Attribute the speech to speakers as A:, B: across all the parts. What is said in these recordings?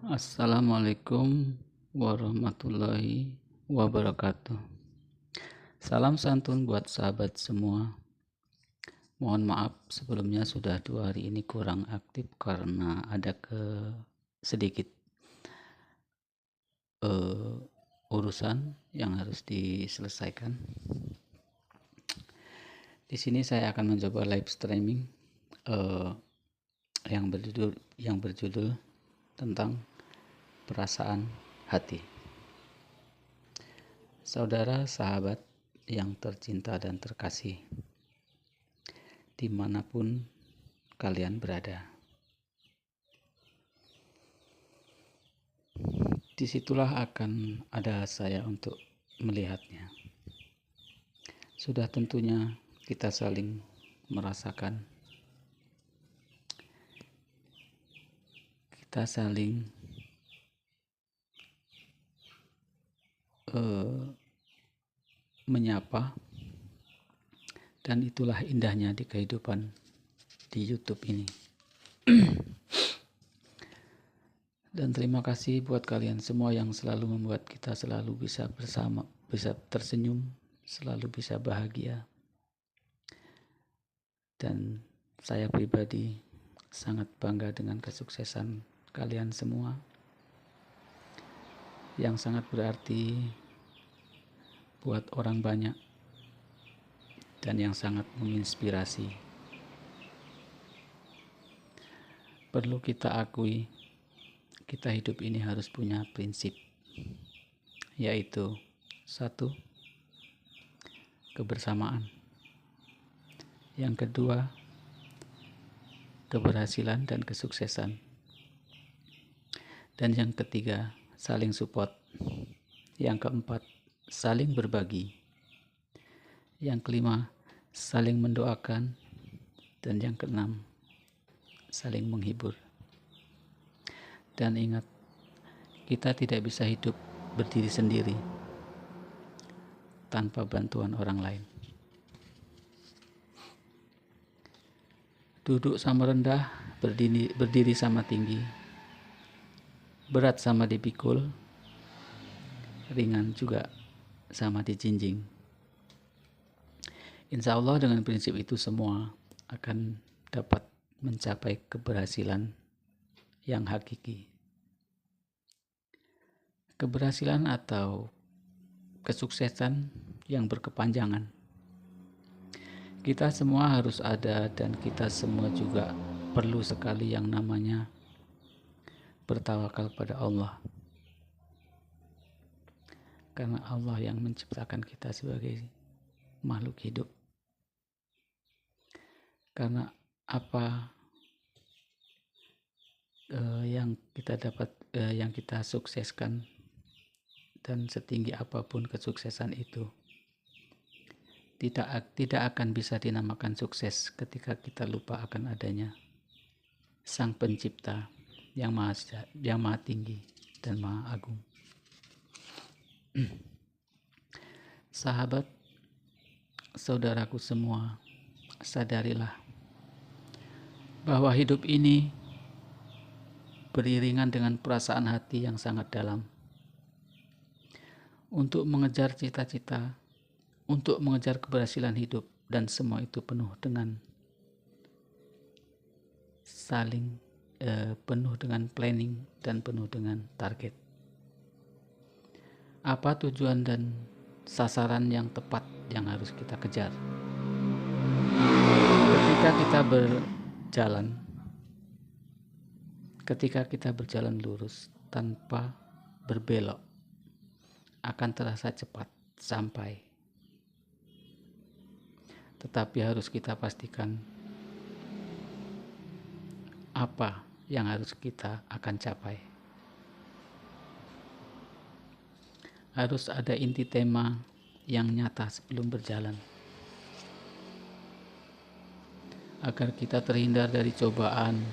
A: Assalamualaikum warahmatullahi wabarakatuh. Salam santun buat sahabat semua. Mohon maaf sebelumnya sudah 2 hari ini kurang aktif karena ada sedikit urusan yang harus diselesaikan. Di sini saya akan mencoba live streaming yang berjudul tentang perasaan hati. Saudara sahabat yang tercinta dan terkasih, dimanapun kalian berada, disitulah akan ada saya untuk melihatnya. Sudah tentunya kita saling merasakan, kita saling menyapa, dan itulah indahnya di kehidupan di YouTube ini. Dan terima kasih buat kalian semua yang selalu membuat kita selalu bisa bersama, bisa tersenyum, selalu bisa bahagia. Dan saya pribadi sangat bangga dengan kesuksesan kalian semua yang sangat berarti buat orang banyak dan yang sangat menginspirasi. Perlu kita akui, kita hidup ini harus punya prinsip, yaitu 1, kebersamaan. Yang kedua, keberhasilan dan kesuksesan. Dan yang ketiga, saling support. Yang keempat, saling berbagi. Yang kelima, saling mendoakan. Dan yang keenam, saling menghibur. Dan ingat, kita tidak bisa hidup berdiri sendiri tanpa bantuan orang lain. Duduk sama rendah, berdiri sama tinggi, berat sama dipikul, ringan juga sama dijinjing. Insya Allah dengan prinsip itu semua akan dapat mencapai keberhasilan yang hakiki. Keberhasilan atau kesuksesan yang berkepanjangan. Kita semua harus ada, dan kita semua juga perlu sekali yang namanya bertawakal pada Allah. Karena Allah yang menciptakan kita sebagai makhluk hidup. Karena apa yang kita dapat, yang kita sukseskan, dan setinggi apapun kesuksesan itu, tidak akan bisa dinamakan sukses ketika kita lupa akan adanya Sang Pencipta yang maha tinggi dan maha agung. Sahabat, saudaraku semua, sadarilah bahwa hidup ini beriringan dengan perasaan hati yang sangat dalam. Untuk mengejar cita-cita, untuk mengejar keberhasilan hidup, dan semua itu penuh dengan penuh dengan planning dan penuh dengan target. Apa tujuan dan sasaran yang tepat yang harus kita kejar? Ketika kita berjalan lurus tanpa berbelok, akan terasa cepat sampai. Tetapi harus kita pastikan apa yang harus kita akan capai. Harus ada inti tema yang nyata sebelum berjalan, agar kita terhindar dari cobaan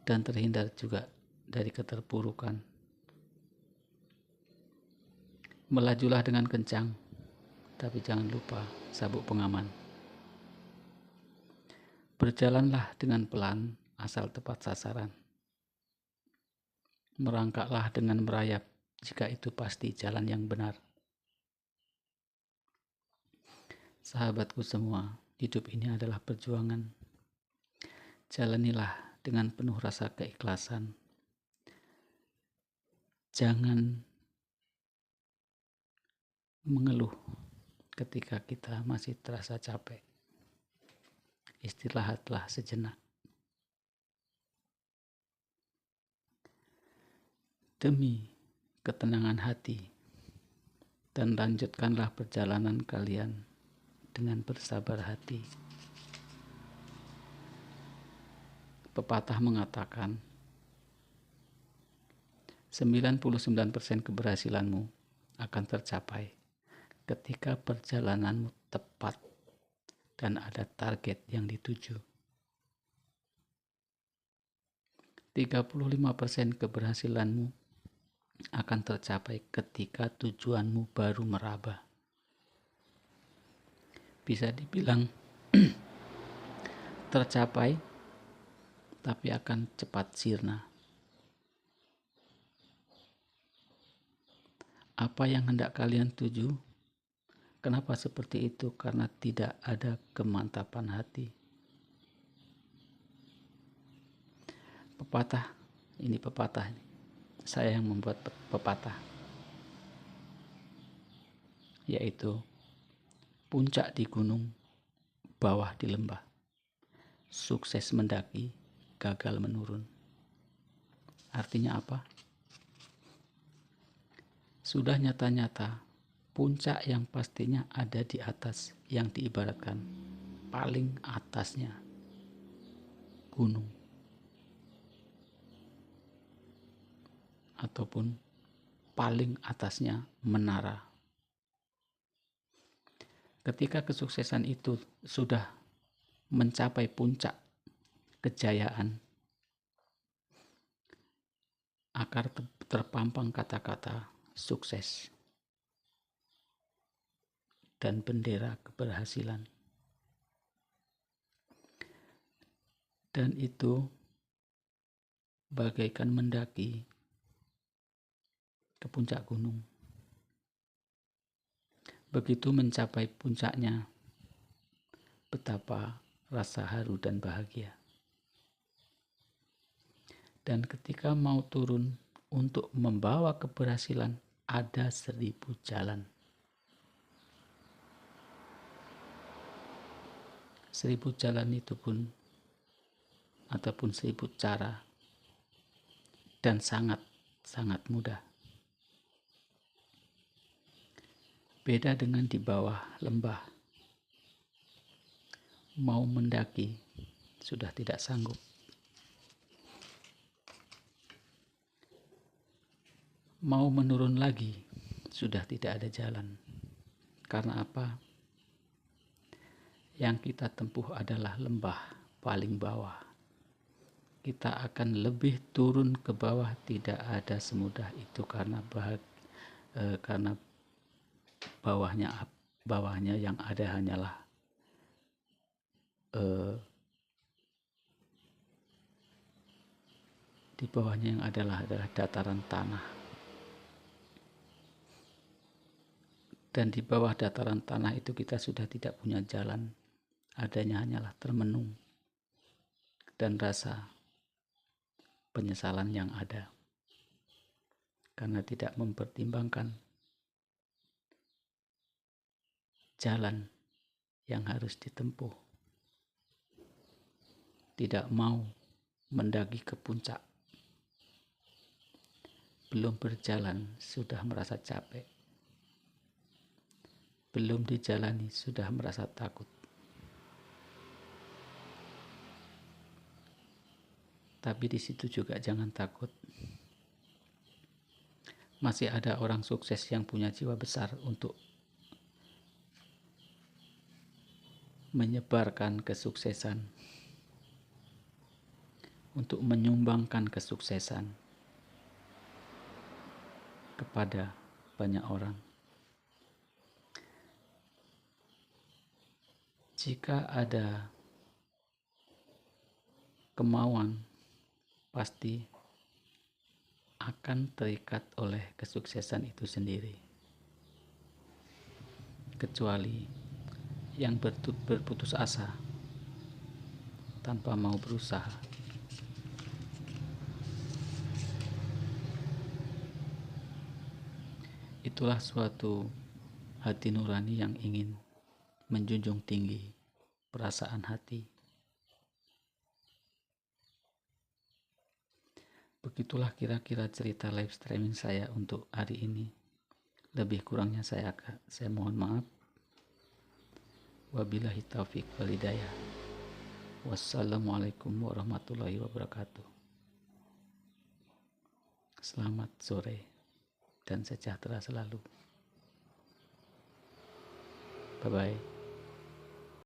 A: dan terhindar juga dari keterpurukan. Melajulah dengan kencang, tapi jangan lupa sabuk pengaman. Berjalanlah dengan pelan asal tepat sasaran. merangkaklah dengan merayap jika itu pasti jalan yang benar. Sahabatku semua, hidup ini adalah perjuangan. Jalanilah dengan penuh rasa keikhlasan. Jangan mengeluh ketika kita masih terasa capek. Istirahatlah sejenak. Demi ketenangan hati, dan lanjutkanlah perjalanan kalian dengan bersabar hati. Pepatah mengatakan, 99% keberhasilanmu akan tercapai ketika perjalananmu tepat dan ada target yang dituju. 35% keberhasilanmu akan tercapai ketika tujuanmu baru meraba. Bisa dibilang tercapai, tapi akan cepat sirna. Apa yang hendak kalian tuju? Kenapa seperti itu? Karena tidak ada kemantapan hati. Pepatah, saya yang membuat pepatah, yaitu puncak di gunung, bawah di lembah. Sukses mendaki, gagal menurun. Artinya apa? Sudah nyata-nyata, puncak yang pastinya ada di atas, yang diibaratkan paling atasnya gunung, ataupun paling atasnya menara. Ketika kesuksesan itu sudah mencapai puncak kejayaan, akan terpampang kata-kata sukses dan bendera keberhasilan. Dan itu bagaikan mendaki ke puncak gunung. Begitu mencapai puncaknya, betapa rasa haru dan bahagia. Dan ketika mau turun untuk membawa keberhasilan, ada 1000 jalan. 1000 jalan itu pun, ataupun 1000 cara, dan sangat mudah. Beda dengan di bawah lembah. Mau mendaki, sudah tidak sanggup. Mau menurun lagi, sudah tidak ada jalan. Karena apa? Yang kita tempuh adalah lembah paling bawah. Kita akan lebih turun ke bawah, tidak ada semudah itu karena bawahnya yang ada hanyalah di bawahnya yang adalah dataran tanah. Dan di bawah dataran tanah itu kita sudah tidak punya jalan, adanya hanyalah termenung dan rasa penyesalan yang ada karena tidak mempertimbangkan jalan yang harus ditempuh. Tidak mau mendaki ke puncak, belum berjalan sudah merasa capek, belum dijalani sudah merasa takut. Tapi di situ juga jangan takut. Masih ada orang sukses yang punya jiwa besar untuk menyebarkan kesuksesan, untuk menyumbangkan kesuksesan kepada banyak orang. Jika ada kemauan, pasti akan terikat oleh kesuksesan itu sendiri, kecuali yang berputus asa tanpa mau berusaha. Itulah suatu hati nurani yang ingin menjunjung tinggi perasaan hati. Begitulah kira-kira cerita live streaming saya untuk hari ini. Lebih kurangnya saya mohon maaf. Wabillahi taufiq wal hidayah. Wassalamualaikum warahmatullahi wabarakatuh. Selamat sore dan sejahtera selalu. Bye-bye.